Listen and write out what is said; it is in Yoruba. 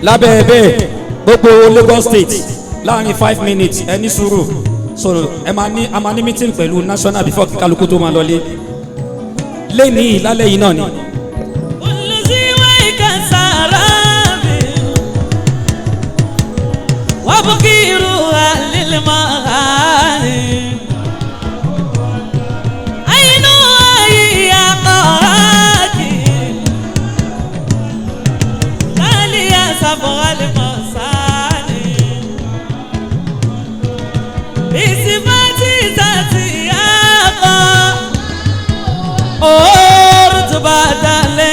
lábẹ́ bẹ́ẹ̀ gbogbo Lagos State láàrin 5 minutes ẹni sùúrù sọ̀rọ̀ a máa ní meeting pẹ̀lú national before kí kálukú tó máa lọlé lẹ́ni lálẹ́ yìí náà ni. olùsíwá ìkànsára mi wọ́n bú kí irú àlìlẹ̀ máa ní. àyínú ayé àkọ́rọ́ kì í lálẹ́ àṣàbọ̀ àlẹ́ mọ̀ sáà ní. ìsìnbátì tàti àkọ́ òòrùn tó bá dalẹ̀.